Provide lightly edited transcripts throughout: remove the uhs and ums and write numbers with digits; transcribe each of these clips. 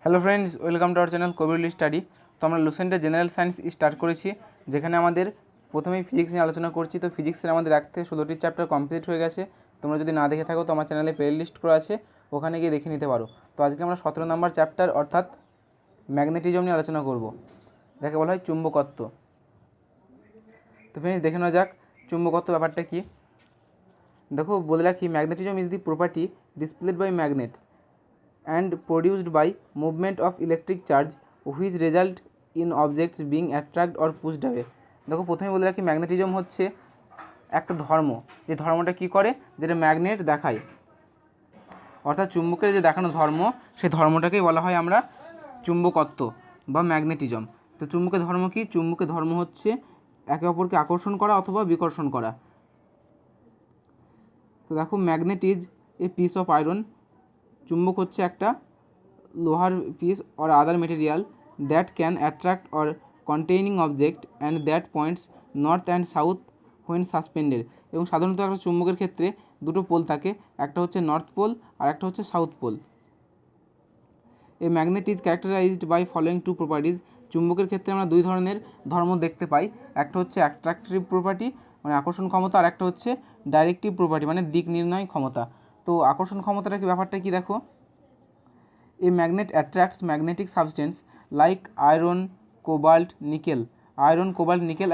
Hello friends, welcome to our channel Kabirul study. তো আমরা লুসেন্টের general science start করেছি, যেখানে আমাদের প্রথমেই ফিজিক্স নিয়ে আলোচনা করছি। তো ফিজিক্সের আমাদের 1 থেকে 16টি চ্যাপ্টার কমপ্লিট হয়ে গেছে। তোমরা যদি না দেখে থাকো তো আমার চ্যানেলে প্লে লিস্ট করা আছে, ওখানে গিয়ে দেখে নিতে পারো। তো আজকে আমরা 17 নম্বর চ্যাপ্টার অর্থাৎ ম্যাগনেটিজম নিয়ে আলোচনা করব, যাকে বলা হয় চুম্বকত্ব। তো ফ্রেন্ডস, দেখে নেওয়া যাক চুম্বকত্ব ব্যাপারটা কী। দেখো, বলে রাখি, magnetism is the property displayed by magnets and produced by movement of electric charge which result in objects being attracted or pushed away। দেখো, প্রথমে বলে রাখি, ম্যাগনেটিজম হচ্ছে একটা ধর্ম, যে ধর্মটা কি করে, যেটা ম্যাগনেট দেখায়, অর্থাৎ চুম্বকের যে দেখানো ধর্ম, সেই ধর্মটাকেই বলা হয় আমরা চুম্বকত্ব বা ম্যাগনেটিজম। তো চুম্বকের ধর্ম কি? চুম্বকের ধর্ম হচ্ছে একে অপরকে আকর্ষণ করা অথবা বিকর্ষণ করা। তো দেখো, magnet is a piece of iron. চুম্বক হচ্ছে একটা লোহার piece or other material that can attract or containing object and that points north and south when suspended. এবং সাধারণত একটা চুম্বকের ক্ষেত্রে দুটো পোল থাকে, একটা হচ্ছে নর্থ পোল আর একটা হচ্ছে south pole. A magnet is characterized by following two properties. চুম্বকের ক্ষেত্রে আমরা দুই ধরনের ধর্ম দেখতে পাই, একটা হচ্ছে অ্যাট্রাকটিভ প্রপার্টি মানে আকর্ষণ ক্ষমতা, আর একটা হচ্ছে ডাইরেক্টিভ প্রপার্টি মানে দিক নির্ণয় ক্ষমতা। তো আকর্ষণ ক্ষমতাটা কি, ব্যাপারটা কি দেখো, A magnet attracts magnetic substance like iron, cobalt, nickel,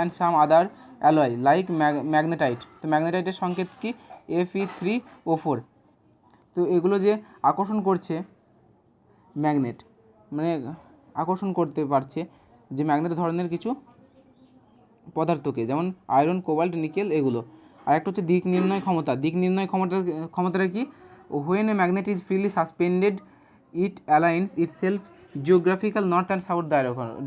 and some other alloy like magnetite. তো ম্যাগনেটাইটের সংকেত কি? Fe3O4। তো এগুলো যে আকর্ষণ করছে ম্যাগনেট, মানে আকর্ষণ করতে পারছে যে ম্যাগনেট ধরনের কিছু পদার্থকে, যেমন আয়রন, কোবাল্ট, নিকেল এগুলো। আর একটা হচ্ছে দিক নির্ণয় ক্ষমতা। দিক নির্ণয় ক্ষমতাটা কি? When a magnet is freely suspended it aligns itself geographical north and south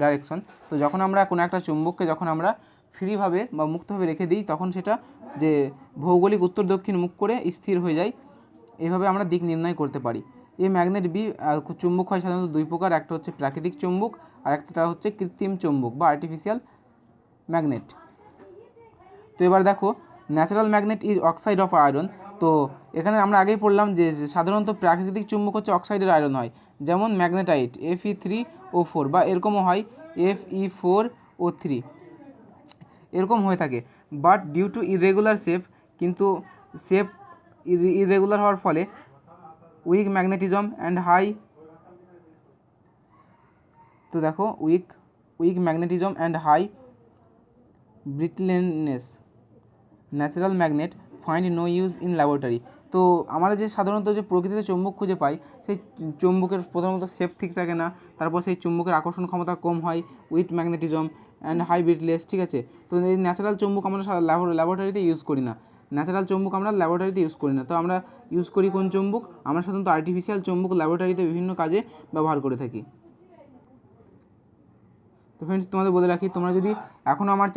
direction। তো যখন আমরা কোনো একটা চুম্বককে যখন আমরা ফ্রিভাবে বা মুক্তভাবে রেখে দিই, তখন সেটা যে ভৌগোলিক উত্তর দক্ষিণ মুখ করে স্থির হয়ে যায়। এইভাবে আমরা দিক নির্ণয় করতে পারি। এই ম্যাগনেট বি চুম্বক হয় সাধারণত দুই প্রকার, একটা হচ্ছে প্রাকৃতিক চুম্বক আর একটা হচ্ছে কৃত্রিম চুম্বক বা আর্টিফিশিয়াল ম্যাগনেট। তো এবার দেখো, natural magnet is oxide of iron. তো এখানে আমরা আগেই পড়লাম যে সাধারণত প্রাকৃতিক চুম্বক হচ্ছে অক্সাইডের আয়রন হয়, যেমন ম্যাগনেটাইট Fe3O4 বা এরকমও হয় Fe4O3, এরকম হয়ে থাকে। But due to irregular shape, কিন্তু শেপ ইরেগুলার হওয়ার ফলে উইক ম্যাগনেটিজম অ্যান্ড হাই, তো দেখো weak magnetism and high brittleness natural magnet find no use in laboratory. তো আমরা যে সাধারণত যে প্রকৃতিতে চুম্বক খুঁজে পাই, সেই চুম্বকের প্রথমত শেপ ঠিক থাকে না, তারপর সেই চুম্বকের আকর্ষণ ক্ষমতা কম হয়, উইথ ম্যাগনেটিজম অ্যান্ড হাই ব্রিটলেস, ঠিক আছে। তো এই ন্যাচারাল চুম্বক আমরা ল্যাবরেটরিতে ইউজ করি না, ন্যাচারাল চুম্বক আমরা ল্যাবরেটরিতে ইউজ করি না। তো আমরা ইউজ করি কোন চুম্বক? আমরা সাধারণত আর্টিফিশিয়াল চুম্বক ল্যাবরেটরিতে বিভিন্ন কাজে ব্যবহার করে থাকি। তো ফ্রেন্ডস, তোমাদের বলে রাখি, তোমরা যদি এখনও আমার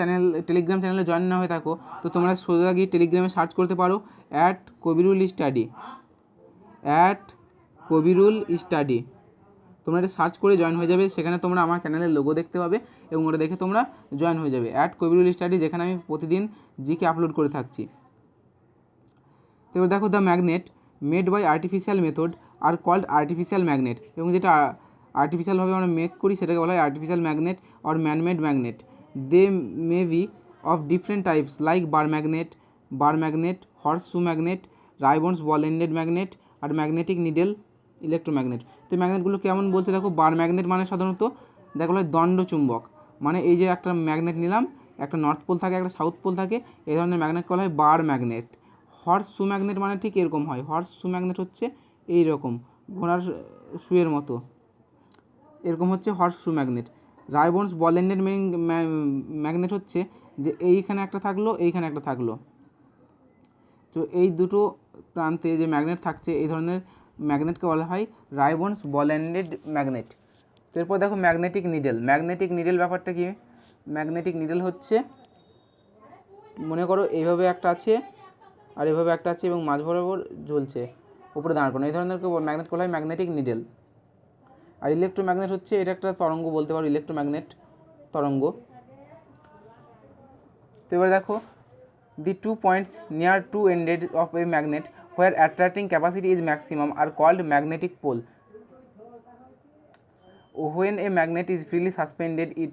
টেলিগ্রাম চ্যানেলে জয়েন না হয়ে থাকো, তো তোমরা সোজা গিয়ে টেলিগ্রামে সার্চ করতে পারো @কবিরুল স্টাডি। তোমরা এটা সার্চ করে জয়েন হয়ে যাবে, সেখানে তোমরা আমার চ্যানেলের লোগো দেখতে পাবে এবং ওটা দেখে তোমরা জয়েন হয়ে যাবে @কবিরুল স্টাডি, যেখানে আমি প্রতিদিন জিকে আপলোড করে থাকছি। তো এবার দেখো, the magnet made by artificial method are called artificial magnet. এবং যেটা আর্টিফিশিয়ালভাবে আমরা মেক করি সেটাকে বলা হয় artificial magnet or manmade magnet. They may be of different types like bar magnet, horseshoe magnet, ribbons ball ended magnet আর magnetic needle electromagnet. তো ম্যাগনেটগুলো কেমন বলতে দেখো, বার ম্যাগনেট মানে সাধারণত দেখা হয় দণ্ড চুম্বক, মানে এই যে একটা ম্যাগনেট নিলাম, একটা নর্থ পোল থাকে একটা সাউথ পোল থাকে, এই ধরনের ম্যাগনেটকে বলা হয় বার ম্যাগনেট। হর্স শু ম্যাগনেট মানে ঠিক এরকম হয়, হর্স শু ম্যাগনেট হচ্ছে এই রকম ঘোড়ার শুয়ের মতো, এরকম হচ্ছে হর্স শু magnet. Ribbons ball ended magnet হচ্ছে যে এইখানে একটা থাকলো, এইখানে একটা থাকলো, তো এই দুটো প্রান্তে যে ম্যাগনেট থাকছে এই ধরনের ম্যাগনেটকে বলা হয় রাইবন্স বল এন্ডেড ম্যাগনেট। তো এরপর দেখো, ম্যাগনেটিক নিডেল ব্যাপারটা কি? ম্যাগনেটিক নিডেল হচ্ছে, মনে করো এইভাবে একটা আছে আর এভাবে একটা আছে এবং মাঝ বরাবর ঝুলছে, উপরে দাঁড় করানো, এই ধরনের ম্যাগনেট বলা হয় ম্যাগনেটিক নিডেল। আর ইলেকট্রোম্যাগনেট হচ্ছে, এটা একটা তরঙ্গ বলতে পারো, ইলেকট্রোম্যাগনেট তরঙ্গ। তো এবার দেখো, the 2 points near two ended of a magnet where attracting capacity is maximum are called magnetic pole। When a magnet is freely suspended at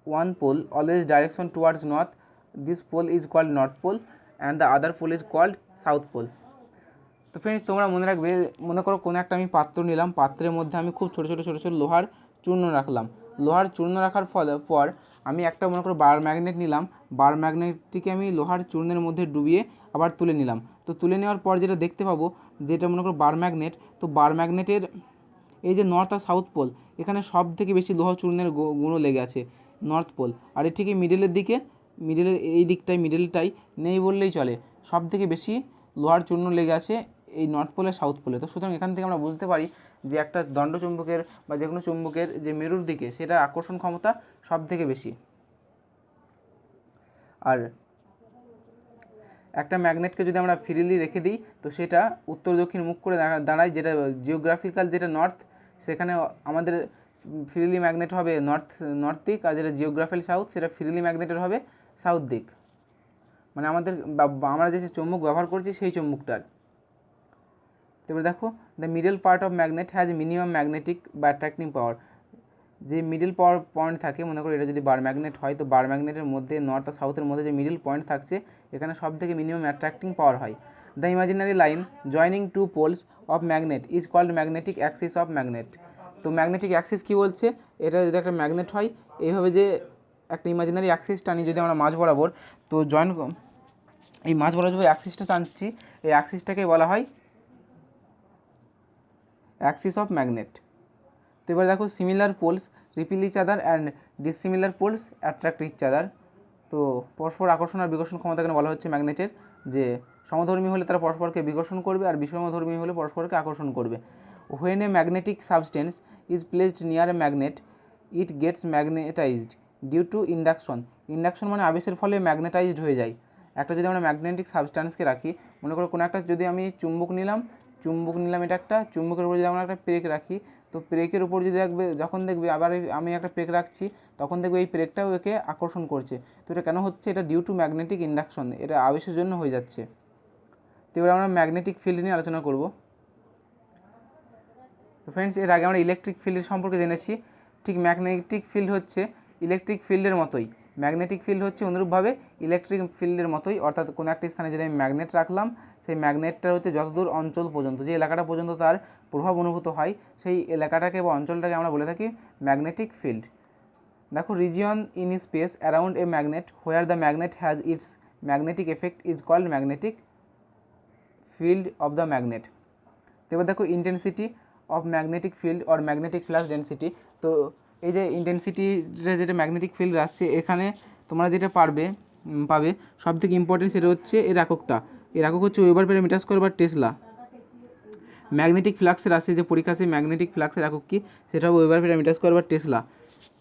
one pole, always direction towards north, this pole is called north pole and the other pole is called south pole. তো friends তোমরা মনে রাখবে, মনে করো কোনো একটা আমি পাত্র নিলাম, পাত্রের মধ্যে আমি খুব ছোটো ছোটো ছোটো ছোটো লোহার চূর্ণ রাখলাম। লোহার চূর্ণ রাখার পর আমি একটা মনে করো বার ম্যাগনেট নিলাম, বার ম্যাগনেটটিকে আমি লোহার চূর্ণের মধ্যে ডুবিয়ে আবার তুলে নিলাম। তো তুলে নেওয়ার পর যেটা দেখতে পাবো, যেটা মনে করো বার ম্যাগনেট, তো বার ম্যাগনেটের এই যে নর্থ আর সাউথ পোল, এখানে সব থেকে বেশি লোহা চূর্ণের গুঁড়ো লেগে আছে নর্থ পোল, আর এর ঠিক মিডলের দিকে, মিডলের এই দিকটায়, মিডলটাই নেই বললেই চলে, সব থেকে বেশি লোহার চূর্ণ লেগে আছে এই নর্থ পোলে সাউথ পোলে। তো সুতরাং এখান থেকে আমরা বুঝতে পারি যে একটা দণ্ড চুম্বকের বা যে কোনো চুম্বকের যে মেরুর দিকে, সেটা আকর্ষণ ক্ষমতা সব থেকে বেশি। আর একটা ম্যাগনেটকে যদি আমরা ফ্রিলি রেখে দিই, তো সেটা উত্তর দক্ষিণ মুখ করে দাঁড়ায়, যেটা জিওগ্রাফিক্যাল যেটা নর্থ, সেখানে আমাদের ফ্রিলি ম্যাগনেট হবে নর্থ দিক, আর যেটা জিওগ্রাফিক্যাল সাউথ, সেটা ফ্রিলি ম্যাগনেটের হবে সাউথ দিক। মানে আমরা যে চুম্বক ব্যবহার করছি সেই চুম্বকটার। এবার দেখো, the middle part of magnet has minimum magnetic বা অ্যাট্রাক্টিং পাওয়ার। যে মিডল পাওয়ার পয়েন্ট থাকে, মনে করো এটা যদি বার ম্যাগনেট হয়, তো বার ম্যাগনেটের মধ্যে নর্থ আর সাউথের মধ্যে যে মিডল পয়েন্ট থাকছে, এখানে সব থেকে মিনিমাম অ্যাট্রাক্টিং পাওয়ার হয়। The imaginary line joining two poles of magnet is called magnetic axis of magnet. তো ম্যাগনেটিক অ্যাক্সিস কী বলছে, এটা যদি একটা ম্যাগনেট হয়, এইভাবে যে একটা ইমাজিনারি অ্যাক্সিস টানি যদি আমরা মাঝ বরাবর, তো এই মাঝ বরাবর যে অ্যাক্সিসটা টানছি, এই অ্যাক্সিসটাকে বলা হয় অ্যাক্সিস অফ ম্যাগনেট। তো এবার দেখো, similar poles repel each other and dissimilar poles attract each other. তো পরস্পর আকর্ষণ আর বিকর্ষণ ক্ষমতা কেন বলা হচ্ছে ম্যাগনেটের, যে সমধর্মী হলে তারা পরস্পরকে বিকর্ষণ করবে আর বিষমধর্মী হলে পরস্পরকে আকর্ষণ করবে। When a magnetic substance is placed near a magnet, it gets magnetized due to induction. Induction মানে আবেশের ফলে ম্যাগনেটাইজড হয়ে যায়। একটা যদি আমরা ম্যাগনেটিক সাবস্টেন্সকে রাখি, মনে করো কোনো একটা যদি আমি চুম্বক নিলাম, এটা একটা চুম্বকের উপর যদি আমরা একটা প্রেক রাখি, তো প্রেকের উপর যদি যখন দেখবে আবার আমি একটা প্রেক রাখছি, তখন দেখবে এই প্রেকটাও একে আকর্ষণ করছে। তো এটা কেন হচ্ছে, এটা ডিউ টু ম্যাগনেটিক ইন্ডাকশন, এটা আবেশের জন্য হয়ে যাচ্ছে। তো এবার আমরা ম্যাগনেটিক ফিল্ড নিয়ে আলোচনা করব। তো ফ্রেন্ডস, এর আগে আমরা ইলেকট্রিক ফিল্ডের সম্পর্কে জেনেছি। ঠিক ম্যাগনেটিক ফিল্ড হচ্ছে ইলেকট্রিক ফিল্ডের মতোই, ম্যাগনেটিক ফিল্ড হচ্ছে অনুরূপভাবে ইলেকট্রিক ফিল্ডের মতোই। অর্থাৎ কোনো একটা স্থানে যদি আমি ম্যাগনেট রাখলাম, সেই ম্যাগনেটটা হচ্ছে যতদূর অঞ্চল পর্যন্ত, যে এলাকাটা পর্যন্ত তার প্রভাব অনুভূত হয়, সেই এলাকাটাকে বা অঞ্চলটাকে আমরা বলে থাকি ম্যাগনেটিক ফিল্ড। দেখো, region in space around a magnet where the magnet has its magnetic effect is called magnetic field of the magnet. তো এবার দেখো, intensity of magnetic field or magnetic flux density. তো এই যে ইন্টেন্সিটির যেটা ম্যাগনেটিক ফিল্ড আসছে, এখানে তোমরা যেটা পাবে সব থেকে ইম্পর্টেন্ট, সেটা হচ্ছে এর এককটা। এর একক হচ্ছে ওয়েবার পার মিটার স্কয়ার বা টেসলা। ম্যাগনেটিক ফ্লাক্সের আসছে যে পরীক্ষা, সেই ম্যাগনেটিক ফ্লাক্সের একক কি, সেটা হবে ওয়েবার পার মিটার স্কয়ার বা টেসলা।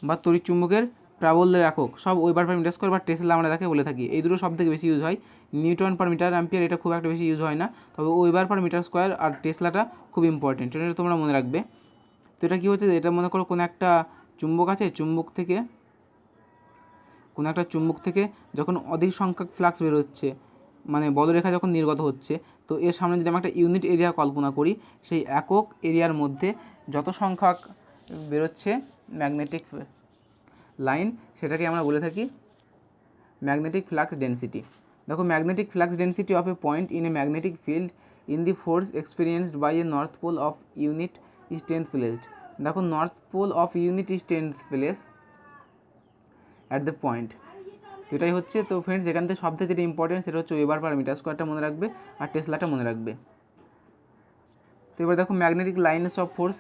বা তড়িৎ চুম্বকের প্রাবল্যের একক সব ওয়েবার পার মিটার স্কয়ার বা টেসলা আমরা তাকে বলে থাকি। এই দুটো সব থেকে বেশি ইউজ হয়। নিউটন পার মিটার অ্যাম্পিয়ার এটা খুব একটা বেশি ইউজ হয় না, তবে ওয়েবার পার মিটার স্কয়ার আর টেসলাটা খুব ইম্পর্টেন্ট, এটা তোমরা মনে রাখবে। তো এটা কী হচ্ছে, এটা মনে করো কোনো একটা চুম্বক আছে, কোনো একটা চুম্বক থেকে যখন অধিক সংখ্যক ফ্লাক্স বেরোচ্ছে, মানে বলরেখা যখন নির্গত হচ্ছে, তো এর সামনে যদি আমরা একটা ইউনিট এরিয়া কল্পনা করি, সেই একক এরিয়ার মধ্যে যত সংখ্যক বেরোচ্ছে ম্যাগনেটিক লাইন, সেটাকে আমরা বলে থাকি ম্যাগনেটিক ফ্লাক্স ডেন্সিটি। দেখো, magnetic flux density of a point in a magnetic field in the force experienced by a north pole of unit is 10th placed. দেখো, north pole of unit is 10th place at the point. তো এটাই হচ্ছে। তো friends, এখান থেকে সবথেকে যেটা important, সেটা হচ্ছে ওয়েবার পার মিটার স্কয়ারটা মনে রাখবে আর টেসলাটা মনে রাখবে। তো এবার দেখো, ম্যাগনেটিক লাইনস অফ ফোর্স,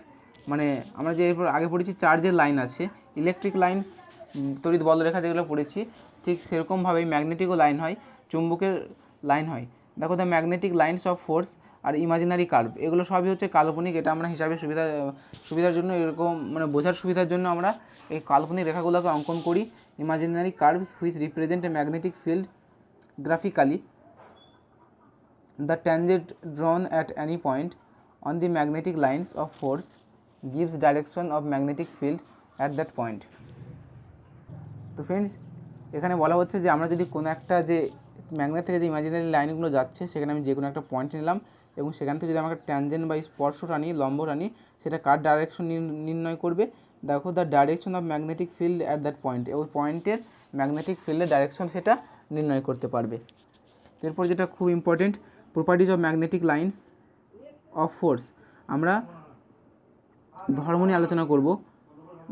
মানে আমরা যে এরপর আগে পড়েছি চার্জের লাইন আছে, ইলেকট্রিক লাইন্স তড়িৎ বলরেখা যেগুলো পড়েছি, ঠিক সেরকমভাবেই ম্যাগনেটিকও লাইন হয়, চুম্বকের লাইন হয়। দেখো, the magnetic lines of force are imaginary curve, এগুলো সবই হচ্ছে কাল্পনিক। এটা আমরা হিসাবে সুবিধার জন্য, এরকম মানে বোঝার সুবিধার জন্য আমরা এই কাল্পনিক রেখাগুলোকে অঙ্কন করি। Imaginary curves which represent a magnetic field graphically, the tangent ড্রন at any point on the magnetic lines of force gives direction of magnetic field at that point. তো ফ্রেন্ডস, এখানে বলা হচ্ছে যে আমরা যদি কোনো একটা যে ম্যাগনেট থেকে যে ইমাজিনারি লাইনগুলো যাচ্ছে, সেখানে আমি যে কোনো একটা পয়েন্ট নিলাম এবং সেখান থেকে যদি আমাকে ট্যানজেন্ট বা স্পর্শ টানি, লম্ব টানি, সেটা কার ডাইরেকশন নির্ণয় করবে, দেখো the direction of magnetic field at that point, ওই পয়েন্টের ম্যাগনেটিক ফিল্ডের ডাইরেকশন সেটা নির্ণয় করতে পারবে। এরপর যেটা খুব important, properties of magnetic lines of force. আমরা ধর্ম নিয়ে আলোচনা করব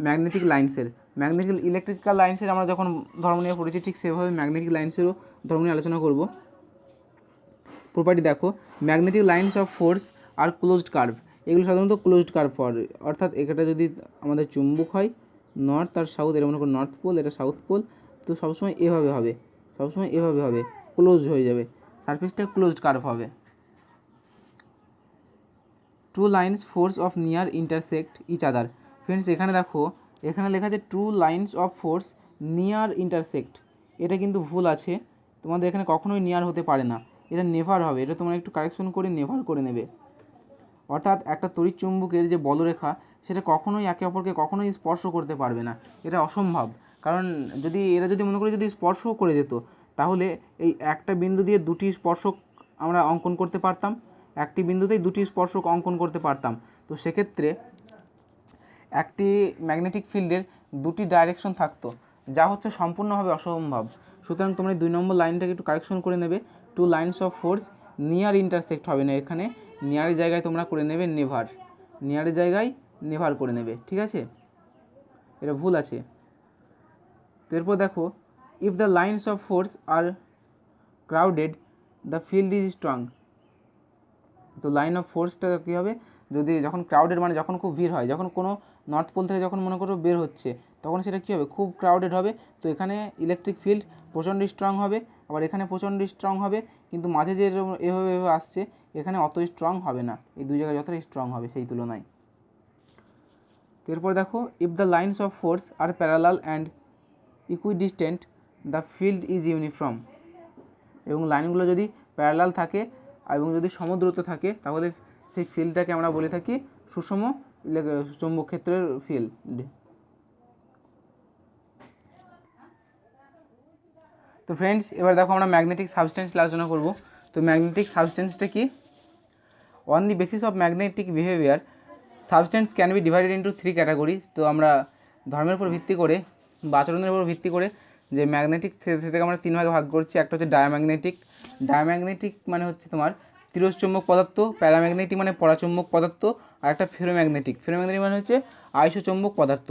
ম্যাগনেটিক লাইন্সের। ম্যাগনেটিক ইলেকট্রিক্যাল লাইন্সের আমরা যখন ধর্ম নিয়ে পড়েছি, ঠিক সেভাবে ম্যাগনেটিক লাইন্সেরও ধর্ম নিয়ে আলোচনা করব। প্রপার্টি দেখো, magnetic lines of force are closed curve. এগুলো সাধারণত ক্লোজড কার্ভ হয়, অর্থাৎ এটা যদি আমাদের চুম্বক হয় নর্থ আর সাউথ, এর মনে করো নর্থ পোল, এটা সাউথ পোল, তো সবসময় এভাবে হবে, সবসময় এভাবে হবে, ক্লোজ হয়ে যাবে, সারফেসটা ক্লোজড কার্ভ হবে। Two lines force of near intersect each other. Friends এখানে দেখো, এখানে লেখা আছে two lines of force near intersect, এটা কিন্তু ভুল আছে, তোমাদের এখানে কখনোই নিয়ার হতে পারে না, এটা নেভার হবে, এটা তোমরা একটু কারেকশন করে নেভার করে নেবে। অর্থাৎ একটা তড়িৎ চুম্বকের যে বলরেখা সেটা কখনোই একে অপরকে কখনোই স্পর্শ করতে পারবে না, এটা অসম্ভব। কারণ এরা যদি মনে করে যদি স্পর্শ করে যেত, তাহলে এই একটা বিন্দু দিয়ে দুটি স্পর্শক আমরা অঙ্কন করতে পারতাম, একটি বিন্দুতেই দুটি স্পর্শক অঙ্কন করতে পারতাম। তো সেক্ষেত্রে একটি ম্যাগনেটিক ফিল্ডের দুটি ডাইরেকশন থাকতো, যা হচ্ছে সম্পূর্ণভাবে অসম্ভব। সুতরাং তোমরা 2 নম্বর লাইনটাকে একটু কারেকশন করে নেবে, two lines of force near intersect হবে না, এখানে নিয়ারের জায়গায় তোমরা করে নেবে নেভার, নিয়ারের জায়গায় নেভার করে নেবে, ঠিক আছে, এটা ভুল আছে। তো এরপর দেখো, if the lines of force are crowded the field is strong. তো লাইন অফ ফোর্সটা কী হবে, যদি যখন ক্রাউডেড মানে যখন খুব ভিড় হয়, যখন কোনো নর্থ পোল থেকে যখন মনে করো বের হচ্ছে, তখন সেটা কী হবে, খুব ক্রাউডেড হবে, তো এখানে ইলেকট্রিক ফিল্ড প্রচণ্ড স্ট্রং হবে, আবার এখানে প্রচণ্ড স্ট্রং হবে, কিন্তু মাঝে যে এভাবে আসছে এখানে অত স্ট্রং হবে না, এই দুই জায়গায় যতটা স্ট্রং হবে সেই তুলনায়। এরপর দেখো, if the lines of force are parallel and equidistant the field is uniform. এবং লাইনগুলো যদি প্যারালাল থাকে এবং যদি সমদূরত্ব থাকে, তাহলে সেই ফিল্ডটাকে আমরা বলে থাকি সুষম চৌম্বক ক্ষেত্রের ফিল্ড। তো ফ্রেন্ডস এবার দেখো আমরা ম্যাগনেটিক সাবস্টেন্স আলোচনা করব। তো ম্যাগনেটিক সাবস্টেন্সটা কি? On the basis of magnetic behaviour substance can be divided into 3 category. তো আমরা ধর্মের উপর ভিত্তি করে বা আচরণের উপর ভিত্তি করে যে ম্যাগনেটিক সেটাকে আমরা 3 ভাগে ভাগ করছি। একটা হচ্ছে ডায়াম্যাগনেটিক, ডায়াম্যাগনেটিক মানে হচ্ছে তোমার তিরস্চুম্বক পদার্থ, প্যারাম্যাগনেটিক মানে পরাচুম্বক পদার্থ, আর একটা ফেরোম্যাগনেটিক, ফেরোম্যাগনেটিক মানে হচ্ছে আইসোচুম্বক পদার্থ।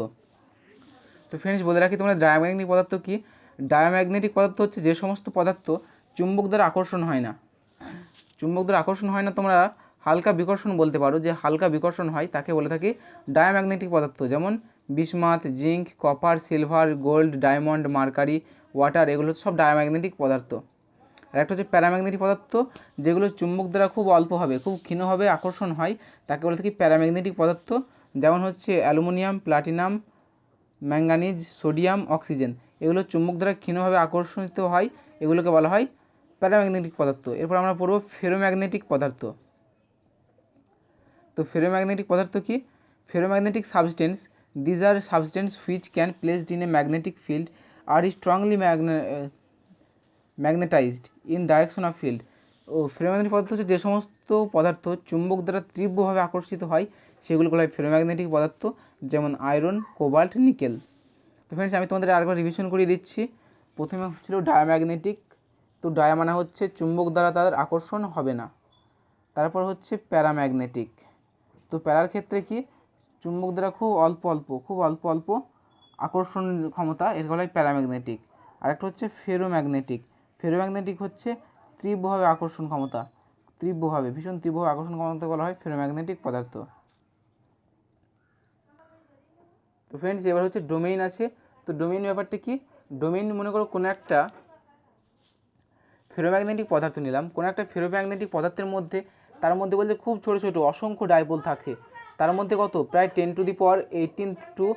তো ফ্রেন্ডস বলে রাখি তোমরা ডায়াম্যাগনেটিক পদার্থ কি? ডায়াম্যাগনেটিক পদার্থ হচ্ছে যে সমস্ত পদার্থ চুম্বক দ্বারা আকর্ষণ হয় না। চুম্বক দ্বারা আকর্ষণ হয় না, তোমরা হালকা বিকর্ষণ বলতে পারো, যে হালকা বিকর্ষণ হয় তাকে বলে থাকি ডায়াম্যাগনেটিক পদার্থ। যেমন bismuth, zinc, copper, silver, gold, diamond, mercury, water, এগুলো সব ডায়াম্যাগনেটিক পদার্থ। আর একটা হচ্ছে প্যারাম্যাগনেটিক পদার্থ, যেগুলো চুম্বক দ্বারা খুব অল্পভাবে খুব ক্ষীণভাবে আকর্ষণ হয়, তাকে বলে থাকি প্যারাম্যাগনেটিক পদার্থ। যেমন হচ্ছে aluminium, platinum, manganese, sodium, oxygen, এগুলো চুম্বক দ্বারা ক্ষীণভাবে আকর্ষিত হয়, এগুলোকে বলা হয় প্যারাম্যাগনেটিক পদার্থ। এরপর আমরা পড়ব ফেরোম্যাগনেটিক পদার্থ। তো ফেরোম্যাগনেটিক পদার্থ কি? Ferromagnetic substance, these are substance which can placed in a magnetic field are strongly magnetized in direction of field. ও ফেরোম্যাগনেটিক পদার্থ হচ্ছে যে সমস্ত পদার্থ চুম্বক দ্বারা তীব্রভাবে আকর্ষিত হয়, সেগুলো বলা হয় ফেরোম্যাগনেটিক পদার্থ, যেমন আয়রন, কোবাল্ট, নিকেল। তো ফ্রেন্ডস আমি তোমাদের আরেকবার রিভিশন করিয়ে দিচ্ছি। প্রথমে হচ্ছিল ডায়াম্যাগনেটিক, তো ডায়া মানে হচ্ছে চুম্বক দ্বারা তাদের আকর্ষণ হবে না। তারপর হচ্ছে প্যারাম্যাগনেটিক, তো প্যারার ক্ষেত্রে কি চুম্বক দ্বারা খুব অল্প অল্প আকর্ষণ ক্ষমতা, এর বলা হয় প্যারাম্যাগনেটিক। আরেকটা হচ্ছে ফেরোম্যাগনেটিক, ফেরোম্যাগনেটিক হচ্ছে তীব্রভাবে আকর্ষণ ক্ষমতা, ভীষণ তীব্রভাবে আকর্ষণ ক্ষমতা বলা হয় ফেরোম্যাগনেটিক পদার্থ। তো ফ্রেন্ডস এবার হচ্ছে ডোমেইন আছে। তো ডোমেইন ব্যাপারটা কি? ডোমেইন মনে করো কোনো একটা ফেরোম্যাগনেটিক পদার্থ নিলাম, কোনো একটা ফেরোম্যাগনেটিক পদার্থের মধ্যে, তার মধ্যে বলতে খুব ছোটো ছোটো অসংখ্য ডাইপোল থাকে, তার মধ্যে কত প্রায় 10^18 to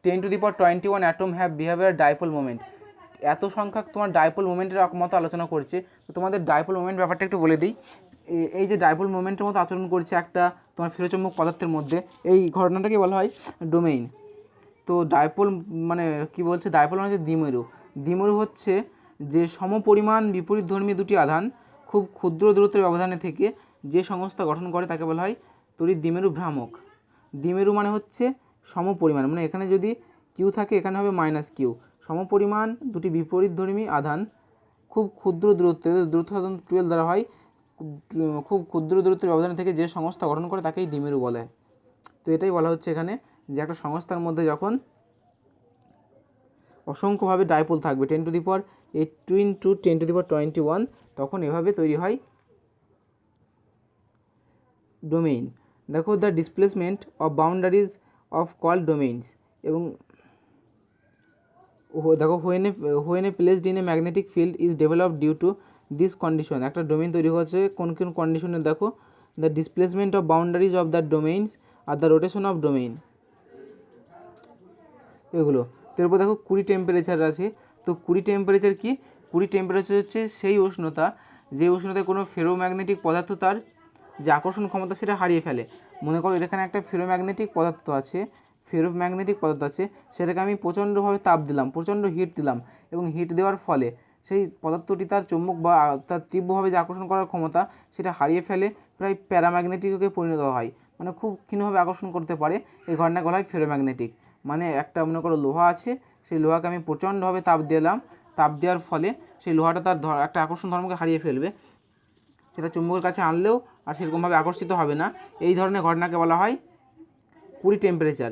10^21 atom have behaviour dipole moment. এত সংখ্যক তোমার ডাইপোল মোমেন্টের মতো আলোচনা করছে। তো তোমাদের ডাইপোল মোমেন্ট ব্যাপারটা একটু বলে দিই। এই যে ডাইপোল মোমেন্টের মতো আচরণ করছে একটা তোমার ফেরোচুম্বক পদার্থের মধ্যে, এই ঘটনাটাকে বলা হয় ডোমেইন। তো ডাইপোল মানে কি বলছে, ডাইপোল মানে হচ্ছে দ্বিমেরু। দ্বিমেরু হচ্ছে যে সমপরিমাণ বিপরীতধর্মী দুটি আধান খুব ক্ষুদ্র দূরত্বের ব্যবধানে থেকে যে সংস্থা গঠন করে তাকে বলা হয় তড়িৎ দ্বিমেরু ভ্রামক। দ্বিমেরু মানে হচ্ছে সমপরিমাণ, মানে এখানে যদি কিউ থাকে এখানে হবে মাইনাস কিউ, সমপরিমাণ দুটি বিপরীতধর্মী আধান খুব ক্ষুদ্র দূরত্বে, দূরত্ব সাধারণত 12 দ্বারা হয়, খুব ক্ষুদ্র দূরত্বের ব্যবধান থেকে যে সংস্থা গঠন করে তাকেই দ্বিমেরু বলে। তো এটাই বলা হচ্ছে এখানে যে একটা সংস্থার মধ্যে যখন অসংখ্যভাবে ডাইপোল থাকবে 10⁻18 to 10⁻21, তখন এভাবে তৈরি হয় ডোমেইন। দেখো the displacement of boundaries of call domains, এবং দেখো when a placed in a magnetic field is developed due to this condition, একটা ডোমেইন তৈরি হচ্ছে কোন কোন কন্ডিশনে, দেখো the displacement of boundaries of the domains are the rotation of domain, এগুলো। তো এরপর দেখো 20 টেম্পারেচার আছে। তো 20 টেম্পারেচার কি? 20 টেম্পারেচার হচ্ছে সেই উষ্ণতা যে উষ্ণতায় কোনো ফেরোম্যাগনেটিক পদার্থ তার যে আকর্ষণ ক্ষমতা সেটা হারিয়ে ফেলে। মনে করো এখানে একটা ফেরোম্যাগনেটিক পদার্থ আছে, সেটাকে আমি প্রচণ্ডভাবে তাপ দিলাম, প্রচণ্ড হিট দিলাম, এবং হিট দেওয়ার ফলে সেই পদার্থটি তার চুম্বক বা তার তীব্রভাবে যে আকর্ষণ করার ক্ষমতা সেটা হারিয়ে ফেলে, প্রায় প্যারাম্যাগনেটিকে পরিণত হয়, মানে খুব ক্ষীণভাবে আকর্ষণ করতে পারে। এই ঘটনাকে বলা হয় ফেরোম্যাগনেটিক। মানে একটা মনে করো লোহা আছে, সেই লোহাকে আমি প্রচণ্ডভাবে তাপ দিলাম, তাপ দেওয়ার ফলে সেই লোহাটা তার একটা আকর্ষণ ধর্মকে হারিয়ে ফেলবে, সেটা চুম্বকের কাছে আনলেও আর সেরকমভাবে আকর্ষিত হবে না। এই ধরনের ঘটনাকে বলা হয় 20 টেম্পারেচার।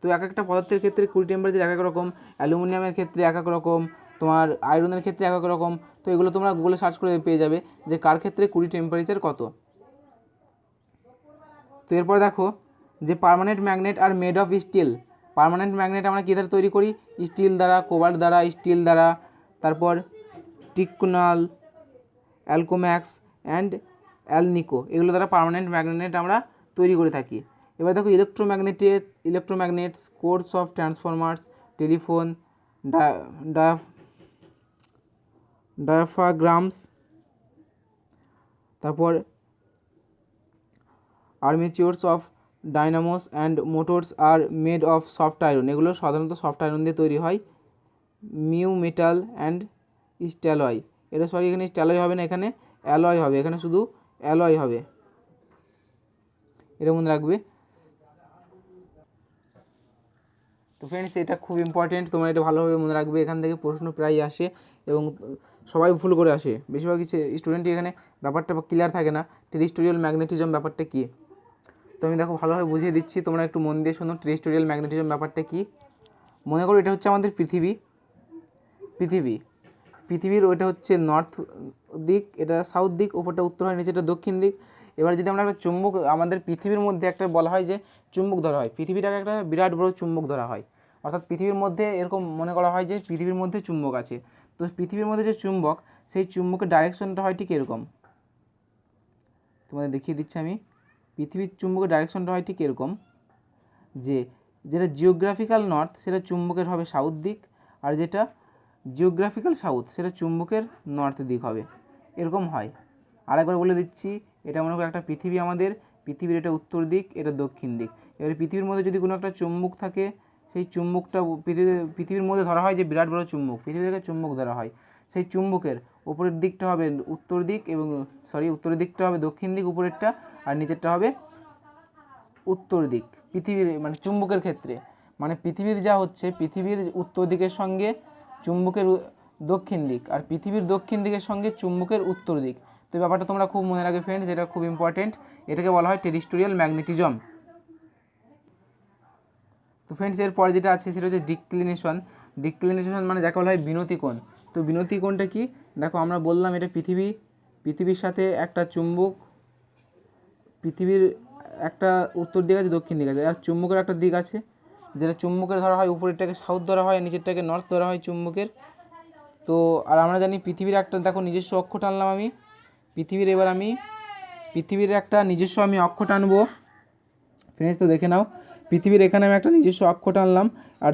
তো এক একটা পদার্থের ক্ষেত্রে 20 টেম্পারেচার এক এক রকম, অ্যালুমিনিয়ামের ক্ষেত্রে এক এক রকম, তোমার আয়রনের ক্ষেত্রে এক এক রকম। তো এগুলো তোমরা গুগলে সার্চ করে পেয়ে যাবে যে কার ক্ষেত্রে 20 টেম্পারেচার কত। তো এরপর দেখো যে permanent magnet are made of steel. Permanent magnet আমরা কী দ্বারা তৈরি করি? স্টিল দ্বারা, কোবাল্ট দ্বারা, স্টিল দ্বারা, তারপর টিকনাল, অ্যালকোম্যাক্স অ্যান্ড অ্যালনিকো, এগুলো দ্বারা পার্মানেন্ট ম্যাগনেট আমরা তৈরি করে থাকি। এবার দেখো electromagnets, cores of transformers, telephone, diaphragms, তারপর armatures of dynamos and motors are made of soft iron, এগুলো সাধারণত সফট আয়রন দিয়ে তৈরি হয়। মিউ মেটাল অ্যান্ড স্ট্যালয়, এখানে স্ট্যালয় হবে না, এখানে অ্যালয় হবে, এখানে শুধু অ্যালয় হবে, এটা মনে রাখবে। তো ফ্রেন্ডস এটা খুব ইম্পর্টেন্ট, তোমরা এটা ভালোভাবে মনে রাখবে, এখান থেকে প্রশ্ন প্রায় আসে এবং সবাই ভুল করে আসে, বেশিরভাগ স্টুডেন্টই এখানে ব্যাপারটা ক্লিয়ার থাকে না টেরিস্টোরিয়াল ম্যাগনেটিজম ব্যাপারটা কী। তো আমি দেখো ভালোভাবে বুঝিয়ে দিচ্ছি, তোমরা একটু মন দিয়ে শোনো টেরিস্টোরিয়াল ম্যাগনেটিজম ব্যাপারটা কী। মনে করো এটা হচ্ছে আমাদের পৃথিবীর ওইটা হচ্ছে নর্থ দিক, এটা সাউথ দিক, ওপরটা উত্তর হয়, নিচেটা দক্ষিণ দিক। এবার যদি আমরা একটা চুম্বক, আমাদের পৃথিবীর মধ্যে একটা বলা হয় যে চুম্বক ধরা হয়, পৃথিবীটাকে একটা বিরাট বড় চুম্বক ধরা হয়, অর্থাৎ পৃথিবীর মধ্যে এরকম মনে করা হয় যে পৃথিবীর মধ্যে চুম্বক আছে। তো পৃথিবীর মধ্যে যে চুম্বক, সেই চুম্বকের ডাইরেকশনটা হয় ঠিক এরকম, তোমাদের দেখিয়ে দিচ্ছি আমি। পৃথিবীর চুম্বকের ডাইরেকশনটা হয় ঠিক এরকম, যেটা জিওগ্রাফিক্যাল নর্থ সেটা চুম্বকের হবে সাউথ দিক, আর যেটা জিওগ্রাফিক্যাল সাউথ সেটা চুম্বকের নর্থ দিক হবে, এরকম হয়। আরেকবার বলে দিচ্ছি, এটা মনে করো একটা পৃথিবী, আমাদের পৃথিবীর এটা উত্তর দিক, এটা দক্ষিণ দিক। এবারে পৃথিবীর মধ্যে যদি কোনো একটা চুম্বক থাকে, সেই চুম্বকটা পৃথিবীর মধ্যে ধরা হয় যে বিরাট বড় চুম্বক, পৃথিবীকে চুম্বক ধরা হয়। সেই চুম্বকের উপরের দিকটা হবে উত্তর দিক, এবং উত্তরের দিকটা হবে দক্ষিণ দিক উপরেরটা, আর নিচেরটা হবে উত্তর দিক। পৃথিবীর মানে চুম্বকের ক্ষেত্রে, মানে পৃথিবীর যা হচ্ছে, পৃথিবীর উত্তর দিকের সঙ্গে চুম্বকের দক্ষিণ দিক, আর পৃথিবীর দক্ষিণ দিকের সঙ্গে চুম্বকের উত্তর দিক। তো এই ব্যাপারটা তোমরা খুব মনে রাখবে ফ্রেন্ডস, এটা খুব ইম্পর্টেন্ট, এটাকে বলা হয় টেরিস্টোরিয়াল ম্যাগনেটিজম। তো ফ্রেন্ডস এরপরে যেটা আছে সেটা হচ্ছে ডিক্লিনেশন মানে যাকে বলা হয় বিনতিকোণ। তো বিনতিকোণটা কি? দেখো আমরা বললাম এটা পৃথিবীর সাথে একটা চুম্বক, পৃথিবীর একটা উত্তর দিক আছে, দক্ষিণ দিক আছে, আর চুম্বকের একটা দিক আছে, যেটা চুম্বকের ধরা হয় উপরেরটাকে সাউথ ধরা হয়, নিচেরটাকে নর্থ ধরা হয় চুম্বকের। তো আর আমরা জানি পৃথিবীর একটা, দেখো নিজস্ব অক্ষ টানলাম আমি পৃথিবীর একটা নিজস্ব আমি অক্ষ টানবো ফ্রেন্ডস। তো দেখে নাও, পৃথিবীর এখানে আমি একটা নিজস্ব অক্ষ টানলাম, আর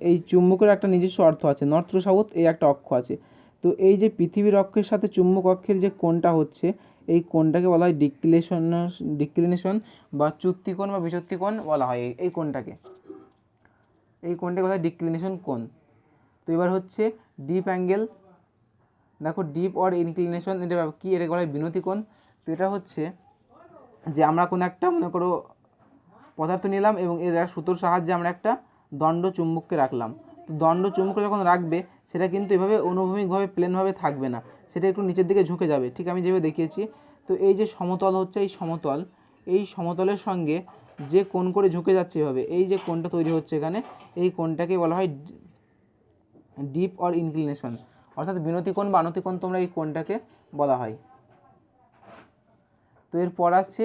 এই চুম্বকের একটা নিজস্ব অর্থ আছে, নর্থ টু সাউথ, এই একটা অক্ষ আছে। তো এই যে পৃথিবীর অক্ষের সাথে চুম্বক অক্ষের যে কোণটা হচ্ছে, এই কোণটাকে বলা হয় ডিক্লিনেশন বা চ্যুতিকোণ বা বিচ্যুতিকোণ বলা হয় এই কোণটাকে বলা হয় ডিক্লিনেশন কোণ। তো এবার হচ্ছে ডিপ অ্যাঙ্গেল, দেখো ডিপ অর ইনক্লিনেশন, এটা কি? এটাকে বলা হয় বিনতিকোণ। তো এটা হচ্ছে যে আমরা কোনো একটা মনে করো পদার্থ নিলাম এবং এর সুতোর সাহায্যে আমরা একটা দণ্ড চুম্বককে রাখলাম। তো দণ্ড চুম্বককে যখন রাখবে সেটা কিন্তু এভাবে অনুভূমিকভাবে প্লেনভাবে থাকবে না, সেটা একটু নিচের দিকে ঝুঁকে যাবে, ঠিক আমি যেভাবে দেখিয়েছি। তো এই যে সমতল হচ্ছে এই সমতলের সঙ্গে যে কোণ করে ঝুঁকে যাচ্ছে এভাবে, এই যে কোণটা তৈরি হচ্ছে এখানে, এই কোণটাকে বলা হয় ডিপ অর ইনক্লিনেশন, অর্থাৎ বিনতিকোণ বা আনতিকোণ তোমরা এই কোণটাকে বলা হয়। তো এরপর আসছে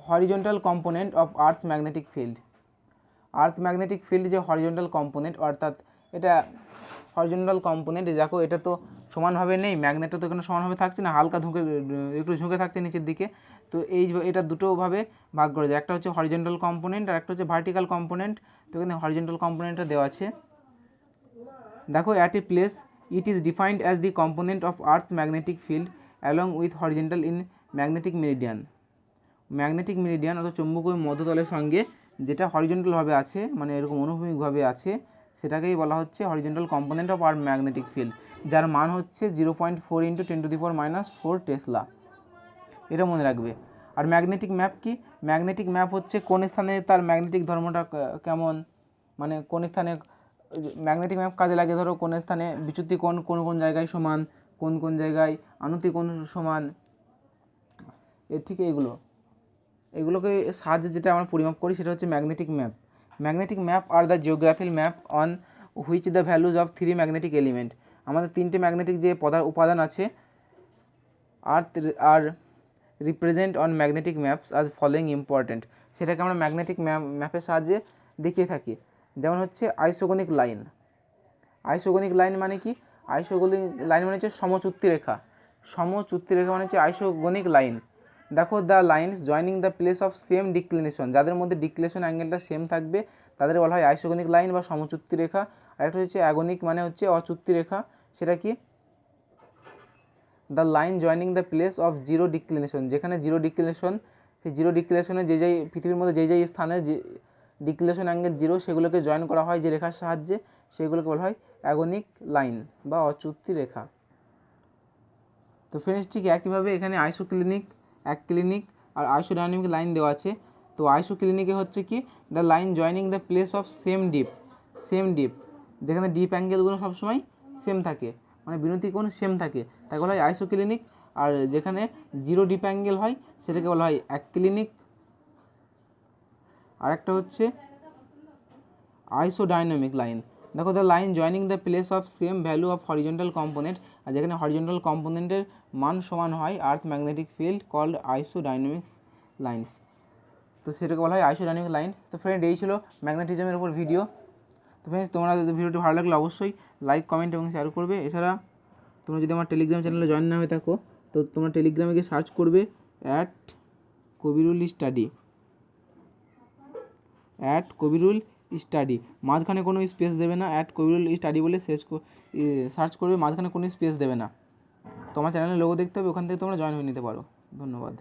horizontal component of earth magnetic field. Earth magnetic field যে হরিজন্টাল কম্পোনেন্ট, অর্থাৎ এটা হরিজন্টাল কম্পোনেন্ট, দেখো এটা তো সমানভাবে নেই, ম্যাগনেটটা তো এখানে সমানভাবে থাকছে না, হালকা একটু ঝুঁকে থাকছে নিচের দিকে। তো এটা দুটোভাবে ভাগ করা যায়, একটা হচ্ছে হরিজন্টাল কম্পোনেন্ট আর একটা হচ্ছে ভার্টিক্যাল কম্পোনেন্ট। তো এখানে হরিজন্টাল কম্পোনেন্টটা দেওয়া আছে, দেখো at a place it is defined as the component of earth magnetic field along with horizontal in magnetic meridian. Magnetic meridian অর্থাৎ চুম্বকীয় মধ্যতলের সঙ্গে যেটা হরিজন্টালভাবে আছে, মানে এরকম অনুভূমিকভাবে আছে, সেটাকেই বলা হচ্ছে horizontal component of earth magnetic field, যার মান হচ্ছে 0.4 × 10⁻⁴ টেসলা। এটা মনে রাখবে। আর ম্যাগনেটিক ম্যাপ কি? ম্যাগনেটিক ম্যাপ হচ্ছে কোন স্থানে তার ম্যাগনেটিক ধর্মটা কেমন, মানে কোন স্থানে ম্যাগনেটিক ম্যাপ কাজে লাগে, ধরো কোন স্থানে বিচ্যুতি কোণ কোন কোন জায়গায় সমান, কোন কোন জায়গায় আনুতি কোণ সমান, ঠিক এগুলোকে সাহায্যে যেটা আমরা পরিমাপ করি সেটা হচ্ছে magnetic map. Magnetic map are the geographical map on which the values of 3 magnetic element. আমাদের 3টে ম্যাগনেটিক যে উপাদান আছে আর রিপ্রেজেন্ট অন ম্যাগনেটিক ম্যাপস আজ ফলোয়িং ইম্পর্টেন্ট, সেটাকে আমরা ম্যাগনেটিক ম্যাপের সাহায্যে দেখিয়ে থাকি। যেমন হচ্ছে আইসোগনিক লাইন। আইসোগনিক লাইন মানে কি? আইসোগনিক লাইন মানে হচ্ছে সমচুত্তি রেখা। সমচুত্তি রেখা মানে হচ্ছে আইসোগনিক লাইন। দেখো the lines joining the place of same declination, যাদের মধ্যে ডিক্লিনেশন অ্যাঙ্গেলটা সেম থাকবে তাদের বলা হয় আইসোগনিক লাইন বা সমচুত্তি রেখা। আর একটা হচ্ছে অ্যাগনিক মানে হচ্ছে অচুত্তি রেখা, সেটা কি? The line joining the place of zero declination, যেখানে জিরো ডিক্লিনেশন, সেই জিরো ডিক্লিনেশনে যেই পৃথিবীর মধ্যে যেই স্থানে যে ডিক্লিনেশন অ্যাঙ্গেল জিরো সেগুলোকে জয়েন করা হয় যে রেখার সাহায্যে, সেগুলোকে বলা হয় অ্যাগনিক লাইন বা অচুত্তি রেখা। তো ফ্রেন্ডস ঠিক একইভাবে এখানে আইসোক্লিনিক, অ্যাক্লিনিক আর আইসোডাইনামিক লাইন দেওয়া আছে। তো আইসোক্লিনিকে হচ্ছে কি? The line joining the place of same deep, যেখানে ডিপ অ্যাঙ্গেলগুলো সবসময় সেম থাকে, মানে বিনতি কোণ সেম থাকে, তাকে বলা হয় আইসোক্লিনিক। আর যেখানে জিরো ডিপ অ্যাঙ্গেল হয় সেটাকে বলা হয় অ্যাক্লিনিক। আর একটা হচ্ছে আইসোডাইনামিক লাইন। দেখো the line joining the place of same value of horizontal component, আর যেখানে হরিজন্টাল কম্পোনেন্টের মান সমান হয় earth magnetic field called isodynamic lines, তো সেটাকে বলা হয় আইসোডাইনামিক লাইন। তো ফ্রেন্ড এই ছিল ম্যাগনেটিজমের উপর ভিডিও। তো ফ্রেন্ডস তোমরা যদি ভিডিওটি ভালো লাগলে অবশ্যই লাইক, কমেন্ট এবং শেয়ার করবে। এছাড়া তোমরা যদি আমার টেলিগ্রাম চ্যানেলে জয়েন না হয়ে থাকো তো তোমরা টেলিগ্রামে গিয়ে সার্চ করবে @কবিরুল স্টাডি, মাঝখানে কোনো স্পেস দেবে না, @কবিরুল স্টাডি বলে সার্চ করবে, মাঝখানে কোনো স্পেস দেবে না। তোমার চ্যানেলের লোগো দেখতে হবে, ওখান থেকে তোমরা জয়েন হয়ে নিতে পারো। ধন্যবাদ।